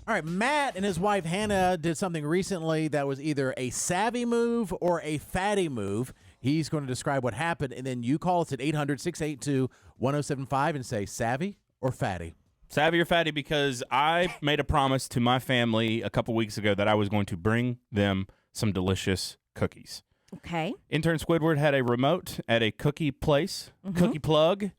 All right, Matt and his wife Hannah did something recently that was either a savvy move or a fatty move. He's going to describe what happened, and then you call us at 800-682-1075 and say savvy or fatty. Savvy or fatty, because I made a promise to my family a couple weeks ago that I was going to bring them some delicious cookies. Okay. Intern Squidward had a remote at a cookie place, cookie plug.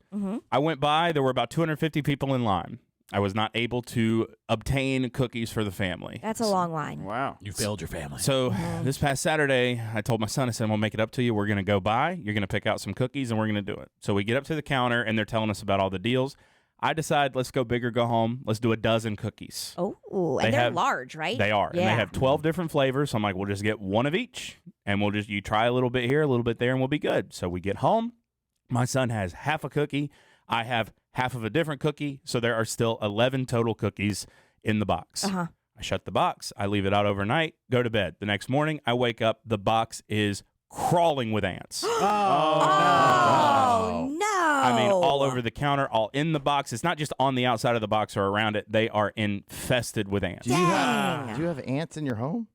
I went by. There were about 250 people in line. I was not able to obtain cookies for the family. That's a long line. Wow. You failed your family. So this past Saturday, I told my son, I said, I'm going to make it up to you. We're going to go by. You're going to pick out some cookies, and we're going to do it. So we get up to the counter, and they're telling us about all the deals. I decide, let's go big or go home. Let's do a dozen cookies. Oh, and they're large, right? They are. Yeah. And they have 12 different flavors. So I'm like, we'll just get one of each, and you try a little bit here, a little bit there, and we'll be good. So we get home. My son has half a cookie. I have half of a different cookie. So there are still 11 total cookies in the box. I shut the box. I leave it out overnight, go to bed. The next morning, I wake up. The box is crawling with ants. Oh, no. I mean, all over the counter, all in the box. It's not just on the outside of the box or around it. They are infested with ants. Do you have ants in your home?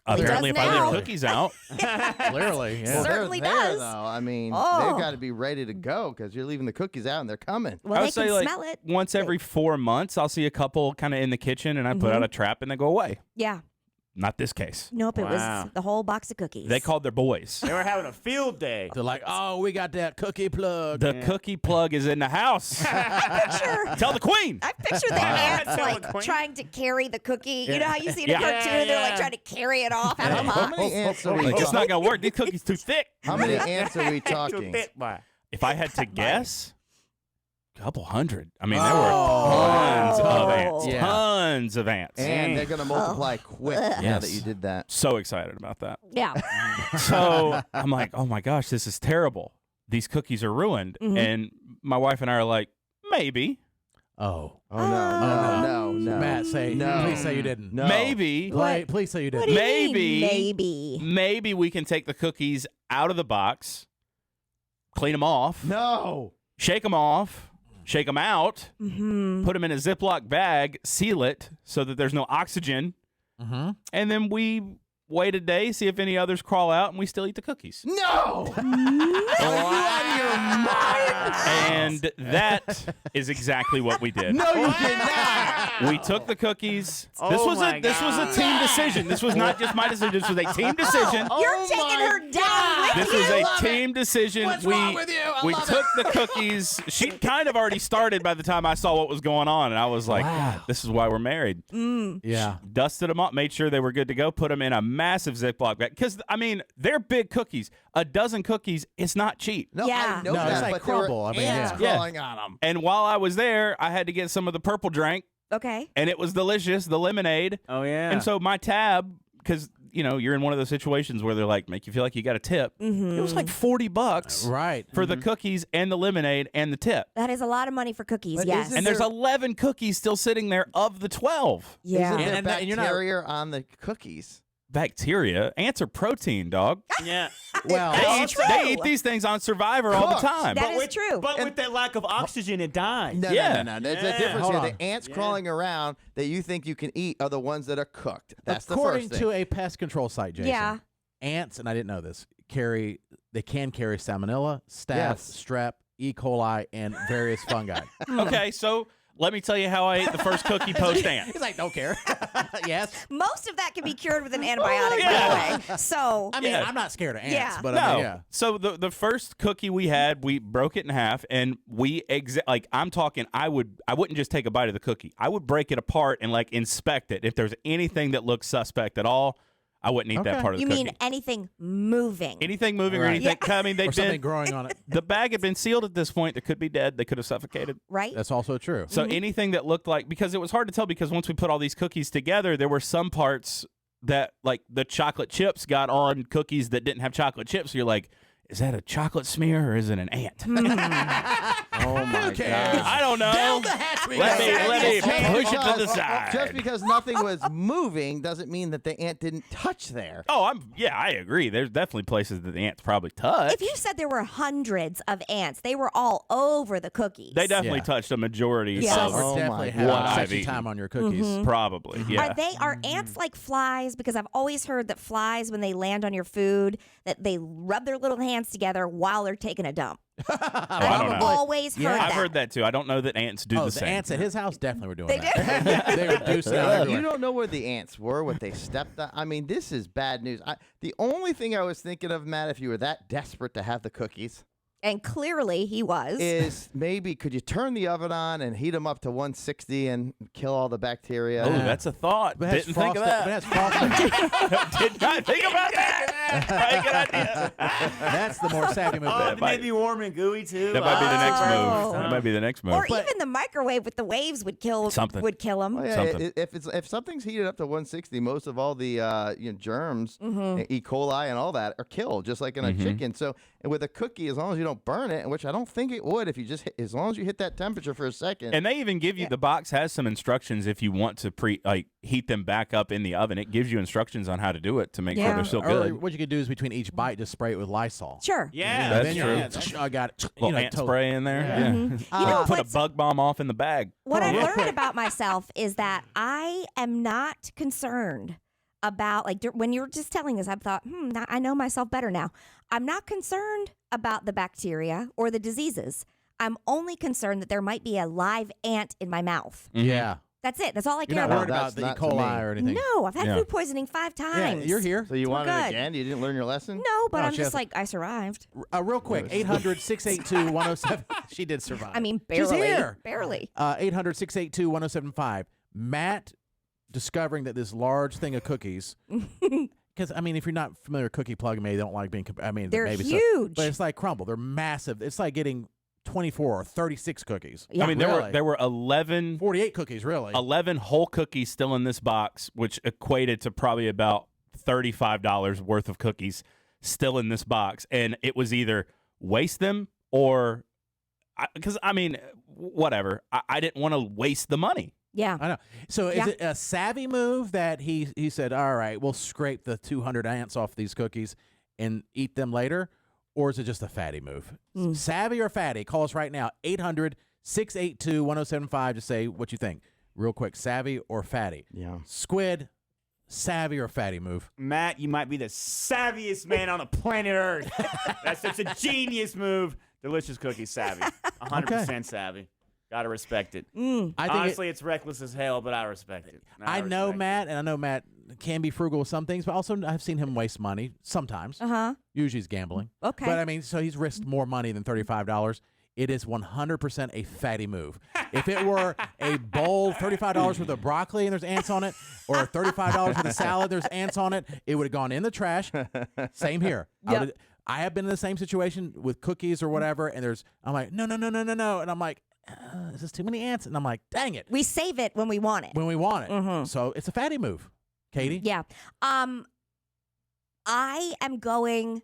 Apparently, if I now. leave cookies out. Clearly, yeah. Well, Certainly they're there, does. though. I mean, Oh. they've got to be ready to go because you're leaving the cookies out and they're coming. Well, I they would say can like smell it. once every 4 months, I'll see a couple kind of in the kitchen, and I put out a trap, and they go away. Yeah. Not this case. Nope, it Wow. was the whole box of cookies. They called their boys. They were having a field day. They're like, oh, we got that cookie plug. The cookie plug is in the house. Tell the queen. I picture their ants Tell the like queen. trying to carry the cookie. You know how you see in a Yeah. cartoon? They're like trying to carry it off out of the How box. many ants are we Like, it's talking? not going to work. These cookies too thick. How many ants are we Too talking? thick, boy. If I had to guess, a couple hundred. I mean, there were tons of ants. Yeah. Tons of ants. And they're going to multiply quick now Yes. that you did that. So excited about that. Yeah. So I'm like, oh my gosh, this is terrible. These cookies are ruined. And my wife and I are like, maybe. Oh. Oh, no. Matt, No. please say you didn't. No. Maybe. Please say you What didn't. do you mean, Maybe. maybe. We can take the cookies out of the box, clean them off, No. shake them off, shake them out, put them in a Ziploc bag, seal it so that there's no oxygen, and then we wait a day, see if any others crawl out, and we still eat the cookies. No. Are you out of your mind? And that is exactly what we did. No, you did not. We took the cookies. Oh this was my a team decision. This was not just my decision. This was a team decision. You're taking my her down with This you. was a team decision. What's wrong with you? I we love took the cookies. She kind of already started by the time I saw what was going on, and I was like, Wow. "This is why we're married." Yeah. Dusted them up, made sure they were good to go, put them in a massive Ziploc bag. Because I mean, they're big cookies. A dozen cookies is not cheap. No, Yeah. I know No, that, it's like but there were crumble. I mean, ants yeah. crawling on them. And while I was there, I had to get some of the purple drink, Okay. and it was delicious, the lemonade. Oh, yeah. And so my tab, because you're in one of those situations where they're like, make you feel like you got a tip. It was like $40 Right. for the cookies and the lemonade and the tip. That is a lot of money for cookies, But yes. isn't And there's there- 11 cookies still sitting there of the 12. Yeah. Isn't there And you're not- bacteria on the cookies? Bacteria. Ants are protein, dog. yeah. Well, They eat these things on Survivor all the Cooked. time. That is true. But with that lack of oxygen, it dies. No, Yeah. no. There's Yeah. a difference Hold here. on. The ants crawling around that you think you can eat are the ones that are cooked. That's according the first to thing. a pest control site, Jason, Yeah. ants, and I didn't know this, they can carry salmonella, staph, Yes. strep, E. coli, and various fungi. Okay, so let me tell you how I ate the first cookie post ant. He's like, don't care. Yes. Most of that can be cured with an antibiotic, Yeah. by the way. So, I mean, Yeah. I'm not scared of ants, Yeah. but No. I mean, yeah. So the first cookie we had, we broke it in half, and we I'm talking, I wouldn't just take a bite of the cookie. I would break it apart and like inspect it. If there's anything that looks suspect at all, I wouldn't eat that Okay. part of the you cookie. mean anything moving? Anything moving or Right. anything. I mean, Or something growing on it. the bag had been sealed at this point. They could be dead. They could have suffocated. Right? That's also true. So anything that looked like, because it was hard to tell, because once we put all these cookies together, there were some parts that like the chocolate chips got on cookies that didn't have chocolate chips. So you're like, is that a chocolate smear or is it an ant? Oh my Who cares? God. I don't know. Down the hatch we Let go. me Just push it to the because- side. Just because nothing was moving doesn't mean that the ant didn't touch there. Oh, I agree. There's definitely places that the ants probably touch. If you said there were hundreds of ants, they were all over the cookies. They definitely Yeah. touched a majority Yeah. So of we're Oh definitely my having God. sexy I've time on your cookies. probably. Yeah. Are ants like flies? Because I've always heard that flies, when they land on your food, that they rub their little hands together while they're taking a dump. I don't I've know. always heard Yeah. that. I've heard that too. I don't know that ants do Oh, the the same. ants at his house definitely were doing They that. they were deucing out everywhere. You don't know where the ants were, what they stepped on. I mean, this is bad news. The only thing I was thinking of, Matt, if you were that desperate to have the cookies, And clearly he was. is maybe could you turn the oven on and heat them up to 160 and kill all the bacteria? Oh, that's a thought. But it has Didn't think of frosting- that. but it has frosting. Did not think about that. Very good idea. That's the more savvy move. Oh, That they might- may be warm and gooey too. That might be the next Oh. move. That might be the next move. or even the microwave with the waves would kill Something. Would kill them. Oh, yeah, Something. if something's heated up to 160, most of all the germs, E. coli, and all that are killed, just like in a chicken. So with a cookie, as long as you don't burn it, which I don't think it would, if you just as long as you hit that temperature for a second. And they even give you the box has some instructions if you want to heat them back up in the oven. It gives you instructions on how to do it to make sure Yeah. they're still Or good. what you could do is between each bite, just spray it with Lysol. Sure. Yeah, That's then true. you're, I got it. Little ant spray in there. Yeah. Yeah. You know Put a what's- bug bomb off in the bag. What I've real learned quick. about myself is that I am not concerned about, like, when you were just telling us, I thought, I know myself better now. I'm not concerned about the bacteria or the diseases. I'm only concerned that there might be a live ant in my mouth. Yeah. That's it. That's all I You're care not worried about. about the E. That's not to coli me. or anything. No, I've had Yeah. food poisoning 5 Yeah, times. you're here. so you We're want it good. again? You didn't learn your lesson? No, but No, I'm she just has- like, I survived. Real quick, 800-682-1075. She did survive. I mean, She's barely. here. Barely. 800-682-1075. Matt discovering that this large thing of cookies, because, I mean, if you're not familiar with Cookie Plug, maybe they don't like being, They're maybe huge. but it's like crumble. They're massive. It's like getting 24 or 36 cookies. Yeah. I mean, Really? there were 11 48 cookies, really. 11 whole cookies still in this box, which equated to probably about $35 worth of cookies still in this box. And it was either waste them or, because, I mean, whatever. I didn't want to waste the money. Yeah. I know. So Yeah. is it a savvy move that he said, all right, we'll scrape the 200 ants off these cookies and eat them later? Or is it just a fatty move? Savvy or fatty? Call us right now, 800-682-1075 to say what you think. Real quick, savvy or fatty? Yeah. Squid, savvy or fatty move? Matt, you might be the savviest man on the planet Earth. That's such a genius move. Delicious cookie, savvy. 100% savvy. Gotta respect it. I think Honestly, it's reckless as hell, but I respect it. I know respect it. Matt, and I know Matt can be frugal with some things, but also I've seen him waste money sometimes. Uh-huh. Usually he's gambling. Okay. But I mean, so he's risked more money than $35. It is 100% a fatty move. If it were a bowl, $35 worth of broccoli and there's ants on it, or $35 worth of salad, there's ants on it, it would have gone in the trash. Same here. Yep. I have been in the same situation with cookies or whatever, and I'm like, no. And I'm like, is this too many ants? And I'm like, dang it. We save it when we want it. When we want it. Mhm. So it's a fatty move. Katie? Yeah. I am going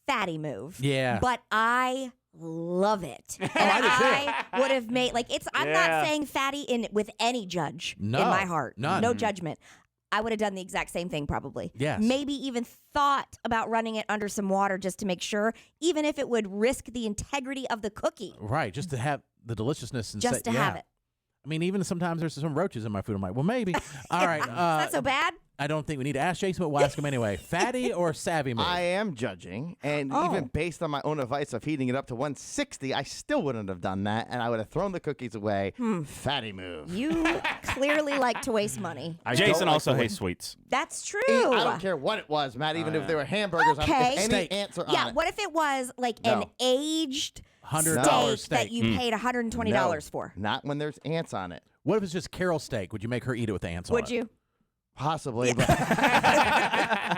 fatty move. Yeah. But I love it. And I do too. I would have made I'm Yeah. not saying fatty with any judge No, in my heart. none. No judgment. I would have done the exact same thing probably. Yes. Maybe even thought about running it under some water just to make sure, even if it would risk the integrity of the cookie. Right. Just to have the deliciousness and Just to have it. I mean, even sometimes there's some roaches in my food. I'm like, well, maybe. All right. Not so bad. I don't think we need to ask Jason, but we'll ask him anyway. Fatty or savvy move? I am judging, and even based on my own advice of heating it up to 160, I still wouldn't have done that, and I would have thrown the cookies away. Fatty move. You clearly like to waste money. I Jason don't like also to hates waste- sweets. That's true. I don't care what it was, Matt. Even if they were hamburgers, Okay. if any Steak. ants are Yeah, on it. what if it was like an No. aged $100 steak that steak. you paid $120 No, for? Not when there's ants on it. What if it's just Carol steak? Would you make her eat it with the ants on it? Would you? Possibly, but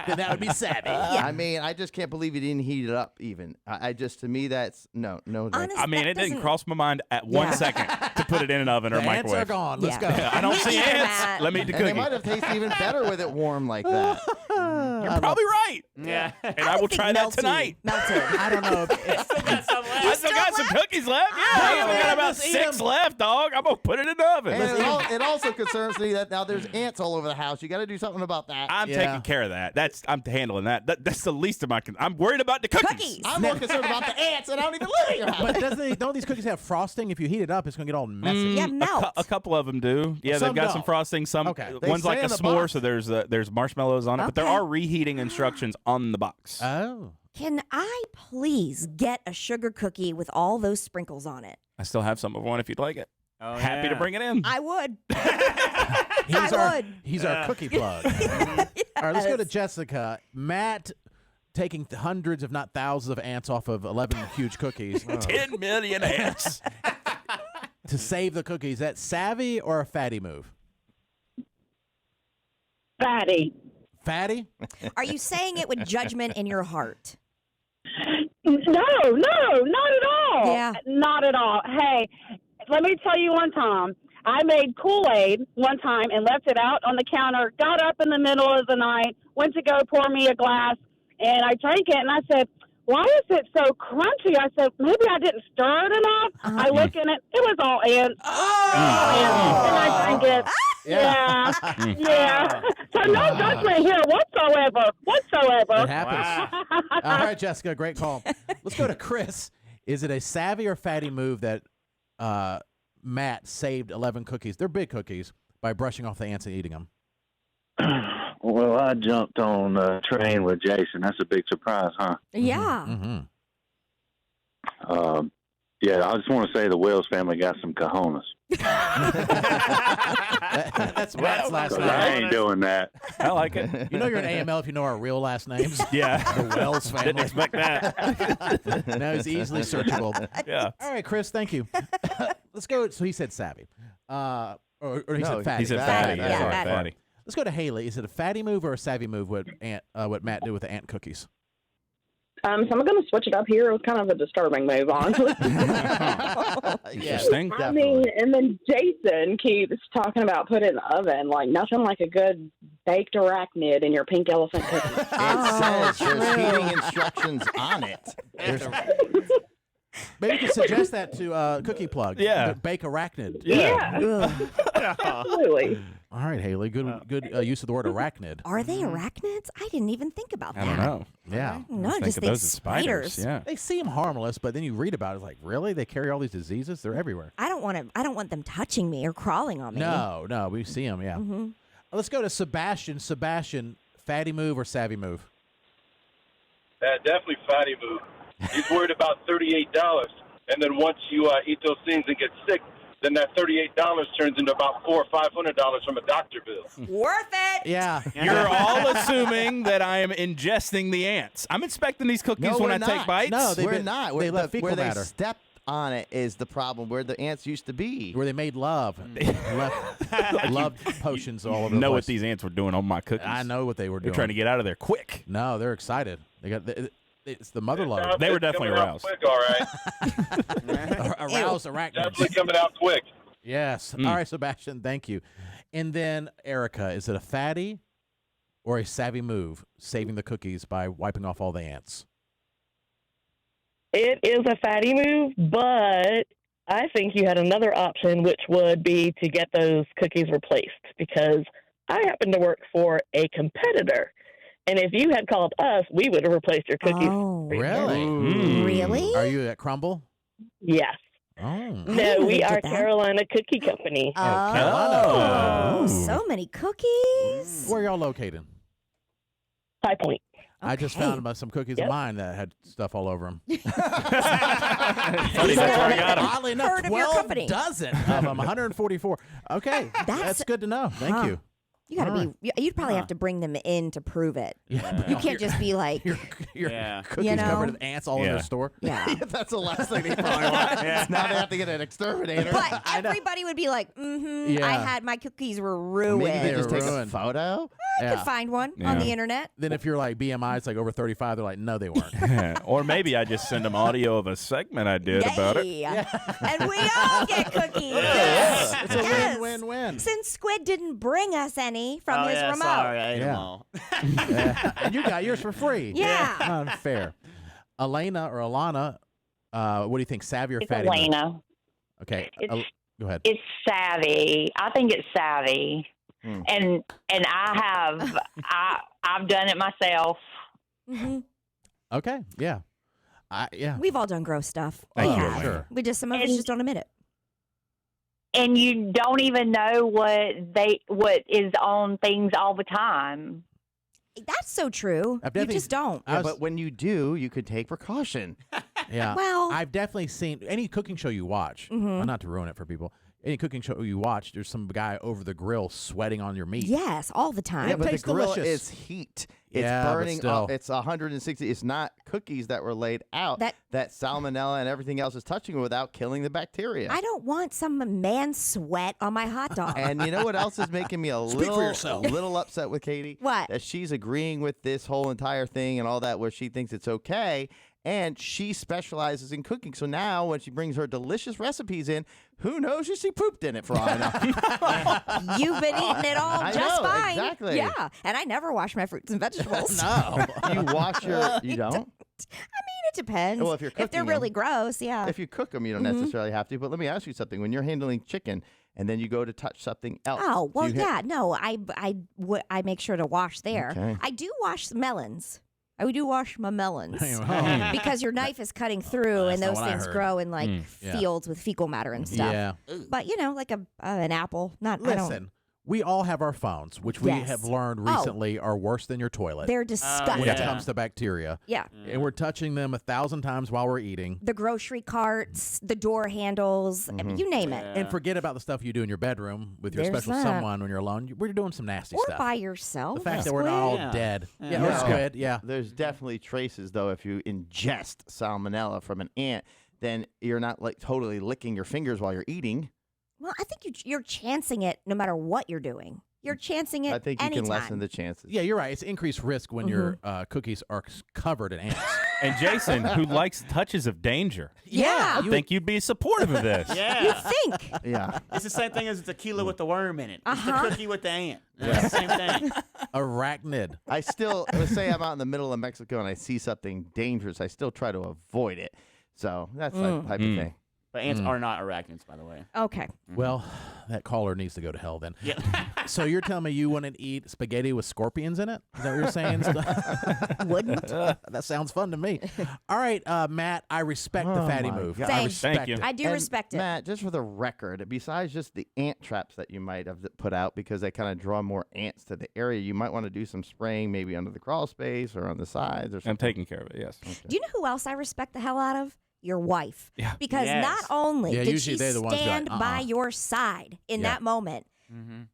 Then that would be savvy. I mean, I just can't believe you didn't heat it up. Even I just to me that's no. Honest- I mean, that it didn't doesn't- cross my mind at Yeah. 1 second to put it in an oven The or ants microwave. are gone. Let's Yeah. go. I don't Me see neither, ants. Matt. Let me eat the And they cookie. might have tasted even better with it warm like that. You're probably right. Yeah. And I will would try think that melty. tonight. Melted. I don't know. I still got some cookies left. Yeah, I man, got about just eat 6 them. left, dog. I'm gonna put it in the oven. And it also concerns me that now there's ants all over the house. You got to do something about that. I'm Yeah. taking care of that. I'm handling that. That's the least of my. I'm worried about the cookies. I'm more concerned about the ants, and I don't even live in your house. But don't these cookies have frosting? If you heat it up, it's gonna get all messy. Yeah, melt. A couple of them do. Yeah, Some they've got some don't. frosting. Some Okay. They one's say like a in the s'more, box. so there's marshmallows on it. But there Okay. are reheating instructions on the box. Oh. Can I please get a sugar cookie with all those sprinkles on it? I still have some of one if you'd like it. Oh, Happy to bring it in. I would. He's our cookie plug. All right, let's go to Jessica. Matt taking hundreds, if not thousands, of ants off of 11 huge cookies 10 million ants. to save the cookies. Is that savvy or a fatty move? Fatty. Fatty? Are you saying it with judgment in your heart? No, not at all. Yeah. Not at all. Hey, let me tell you one time. I made Kool-Aid one time and left it out on the counter, got up in the middle of the night, went to go pour me a glass, and I drank it, and I said, why is it so crunchy? I said, maybe I didn't stir it enough. I look in it. It was all ants. And I drank it. Yeah. Yeah. So no judgment here whatsoever. It happens. All right, Jessica, great call. Let's go to Chris. Is it a savvy or fatty move that Matt saved 11 cookies? They're big cookies by brushing off the ants and eating them. Well, I jumped on a train with Jason. That's a big surprise, huh? Yeah. Mm-hmm. Yeah, I just want to say the Wells family got some cojones. That's Matt's last 'Cause name. I ain't doing that. I like it. You know you're an AML if you know our real last names. Yeah. The Wells family. Didn't expect that. No, it's easily searchable. Yeah. All right, Chris, thank you. Let's go. So he said savvy. Or he No, said fatty. He said Fatty, fatty. yeah, Sorry, fatty. fatty. Let's go to Haley. Is it a fatty move or a savvy move what Matt did with the ant cookies? So I'm going to switch it up here. It was kind of a disturbing move, honestly. Interesting. I mean, and then Jason keeps talking about put it in the oven. Like, nothing like a good baked arachnid in your pink elephant cookie. It says there's heating instructions on it. Maybe you could suggest that to Cookie Plug. Yeah. Bake arachnid. Yeah, absolutely. All right, Haley. Good use of the word arachnid. Are they arachnids? I didn't even think about that. I don't know. Yeah. No, Think just of think those as spiders. Yeah. They seem harmless, but then you read about it, it's like, really? They carry all these diseases? They're everywhere. I don't want them touching me or crawling on me. No, we see them, yeah. Mm-hmm. Let's go to Sebastian. Sebastian, fatty move or savvy move? Definitely fatty move. He's worried about $38, and then once you eat those things and get sick, then that $38 turns into about $400 or $500 from a doctor bill. Worth it. Yeah. You're all assuming that I am ingesting the ants. I'm inspecting these cookies No, when we're I take not. bites. No, We're not. They left fecal where they matter. stepped on it is the problem. Where the ants used to be. Where they made love. love potions all over the know place. what these ants were doing on my cookies. I know what they were They're doing. trying to get out of there quick. No, they're excited. They got it's the mother lode. They were It's definitely coming out aroused. Quick, all right. Aroused arachnids. Definitely coming out quick. Yes. All right, Sebastian, thank you. And then Erica, is it a fatty or a savvy move saving the cookies by wiping off all the ants? It is a fatty move, but I think you had another option, which would be to get those cookies replaced, because I happen to work for a competitor. And if you had called us, we would have replaced your cookies. Oh, Really? really? Are you at Crumble? Yes. Oh. didn't No, know we they are did that. Carolina Cookie Company. Carolina. Oh, so many cookies. Where y'all located? High Point. I just Okay. found some cookies of Yep. mine that had stuff all over them. Funny, that's where I got 'em. Oddly enough, Heard of your 12 company. dozen of them, 144. Okay, that's good to know. Thank Huh. you. You gotta All be. You'd probably have to bring them in to prove it. Yeah, You can't just be like, your Yeah. cookies You know? covered in ants all in Yeah. their store. yeah. That's the last thing they probably want. Now they have to get an exterminator. But everybody would be like, I Yeah. had my cookies were ruined. Maybe they just take a ruined. photo. I could find one on the internet. Then if you're like BMI, it's like over 35. They're like, no, they weren't. Or maybe I just send them audio of a segment I did about it. And we all get cookies. Yes. It's a win-win-win. Since Squid didn't bring us any from his remote. Sorry, I ate them all. And you got yours for free. Yeah. Unfair. Elena or Alana, what do you think? Savvy or It's fatty? Elena. Okay. Go ahead. It's savvy. I think it's savvy, and I've done it myself. Mm-hmm. Okay. Yeah. Yeah. We've all done gross stuff. Thank you, sure. We just some of us just don't admit it. And you don't even know what is on things all the time. That's so true. You just don't. Yeah, but when you do, you could take precaution. Yeah. Well, I've definitely seen any cooking show you watch, well, not to ruin it for people, any cooking show you watch, there's some guy over the grill sweating on your meat. Yes, all the time. Yeah, but the tastes grill delicious. is heat. It's Yeah, but burning. still. It's 160. It's not cookies that were laid out that salmonella and everything else is touching without killing the bacteria. I don't want some man's sweat on my hot dog. And you know what else is making me a little upset with Katie? What? That she's agreeing with this whole entire thing and all that, where she thinks it's okay. And she specializes in cooking. So now when she brings her delicious recipes in, who knows if she pooped in it for all I know. You've been eating it all I just know, fine. exactly. Yeah. And I never wash my fruits and vegetables. No. You wash your... You don't? I mean, it depends. Well, if you're they're cooking really them. gross, yeah. If you cook them, you don't necessarily have to. But let me ask you something. When you're handling chicken and then you go to touch something else. Oh, well, yeah. No, I make sure to wash there. Okay. I do wash melons. I do wash my melons Oh. because your knife is cutting through, and not those what I things heard. grow in like Yeah. fields with fecal matter and stuff. Yeah. But you know, like an apple. Not. I don't, Listen, we all have our phones, which we Yes. have learned Oh. recently are worse than your toilet they're disgusting. when it comes to bacteria. Yeah. And we're touching them 1,000 times while we're eating. The grocery carts, the door handles, I mean, you name it. And forget about the stuff you do in your bedroom with your There's special that. someone when you're alone. We're doing some nasty Or stuff. by yourself. The fact that we're not all dead. Yeah, or No. squid. Yeah. There's definitely traces, though, if you ingest salmonella from an ant, then you're not like totally licking your fingers while you're eating. Well, I think you're chancing it no matter what you're doing. You're chancing it I think you anytime. can lessen the chances. Yeah, you're right. It's increased risk when your cookies are covered in ants. And Jason, who likes touches of danger, Yeah. I think you'd be supportive of this. Yeah. You think. Yeah. It's the same thing as the tequila with the worm in it. It's Uh-huh. the cookie with the ant. It's the same thing. Arachnid. I still, let's say I'm out in the middle of Mexico and I see something dangerous, I still try to avoid it. So that's that type of thing. But ants are not arachnids, by the way. Okay. Well, that caller needs to go to hell then. Yeah. So you're telling me you wouldn't eat spaghetti with scorpions in it? Is that what you're saying? Wouldn't. That sounds fun to me. All right, Matt, I respect the Oh fatty my move. God. I Thanks. respect Thank you. it. I do And respect it. Matt, just for the record, besides just the ant traps that you might have put out because they kind of draw more ants to the area, you might want to do some spraying maybe under the crawl space or on the sides or something. I'm taking care of it, yes. Do you know who else I respect the hell out of? Your wife. Yeah. Because Yes. not only Yeah, did usually she they're the ones who are like, stand by your side in that moment,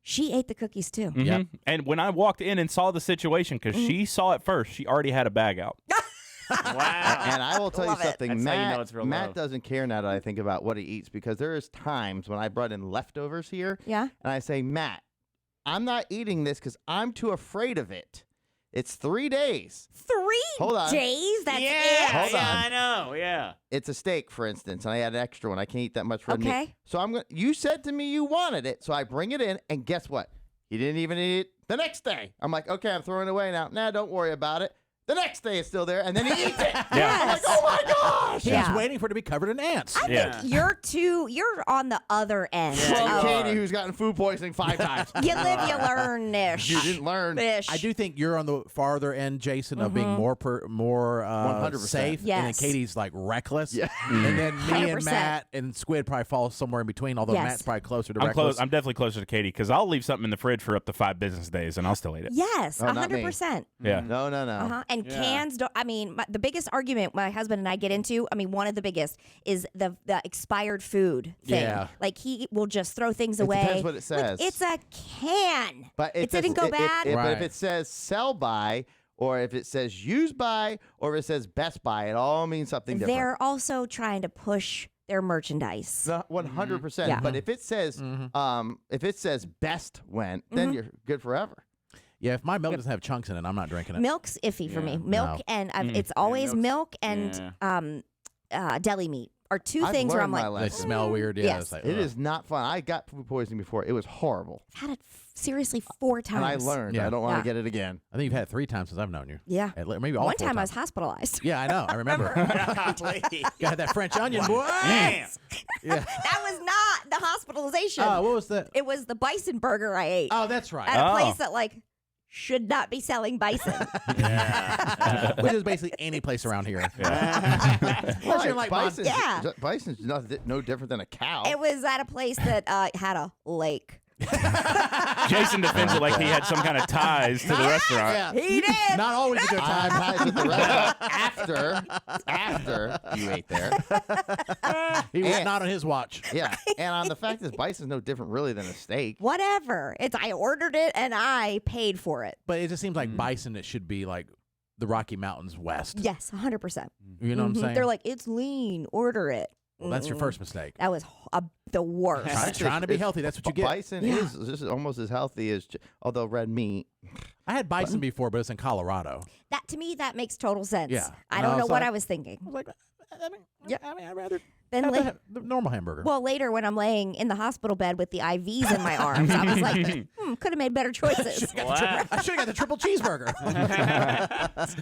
she ate the cookies too. Mhm. Yep. And when I walked in and saw the situation, because she saw it first, she already had a bag out. Wow. And I will tell you Love it. something, That's how you Matt, know it's real Matt love. doesn't care now that I think about what he eats because there is times when I brought in leftovers here Yeah. and I say, Matt, I'm not eating this because I'm too afraid of it. It's 3 days. 3 Hold on. days? That's yeah, it? Hold yeah, on. I know. Yeah. It's a steak, for instance, and I had an extra one. I can't eat that much red meat. Okay. So I'm going. You said to me you wanted it, so I bring it in, and guess what? You didn't even eat it the next day. I'm like, okay, I'm throwing it away now. Nah, don't worry about it. The next day it's still there, and then he eats it. I'm like, oh my gosh! He's Yeah. waiting for it to be covered in ants. I think you're on the other end. Well, of- Katie, who's gotten food poisoning 5 times. you live, you learn ish. You didn't learn. Ish. I do think you're on the farther end, Jason, of being more 100%. safe. And then Yes. Katie's like reckless. Yeah. And then me and 100%. Matt and Squid probably fall somewhere in between, although Yes. Matt's probably closer to I'm reckless. close. I'm definitely closer to Katie because I'll leave something in the fridge for up to 5 business days and I'll still eat it. Yes, Oh, not me. 100%. Yeah. No. Uh-huh. And Yeah. cans don't. I mean, the biggest argument my husband and I get into. I mean, one of the biggest is the expired food thing. Yeah. Like he will just throw things It away. depends what it says. Like, it's a can. But it didn't go bad. But if Right. it says sell by, or if it says use by, or if it says best buy, it all means something different. They're also trying to push their merchandise. 100%. Yeah. But if it says best went, then you're good forever. Yeah, if my milk doesn't have chunks in it, I'm not drinking it. Milk's iffy for me. Milk No. and it's always milk and deli meat are two I've things where I'm learned my like, They lesson. smell weird. Yeah, Yes. it's like, It ugh. is not fun. I got food poisoning before. It was horrible. I've had it seriously 4 times. And I learned. Yeah. I don't want to Yeah. get it again. I think you've had it 3 times since I've known you. Yeah. Maybe all One 4 time I was times. hospitalized. Yeah, I know. I remember. Got that French onion, boy. Damn. Yeah. That was not the hospitalization. Oh, what was that? It was the bison burger I ate Oh, that's right. at a Oh. place that should not be selling bison. Which is basically any place around here. Unless you're like bison's, Yeah. bison's no different than a cow. It was at a place that had a lake. Jason defends it like he had some kind of ties to the restaurant. Yeah. He did. Not always a good I'm time. tied with the restaurant after you ate there. He was not on his watch. Yeah, and on the fact that bison's no different really than a steak. Whatever. I ordered it and I paid for it. But it just seems like bison, it should be like the Rocky Mountains West. Yes, 100%. You know what I'm saying? They're like, it's lean. Order it. Well, that's your first mistake. That was the worst. Trying to be healthy, that's what you get. Bison is just almost as healthy as, although red meat. I had bison before, but it's in Colorado. That to me, that makes total sense. Yeah. I And don't I know was what like- I was thinking. I was like, I'd rather Then have la- the normal hamburger. well, later when I'm laying in the hospital bed with the IVs in my arms, I was like, could have made better choices. Wow. I should have got the triple cheeseburger.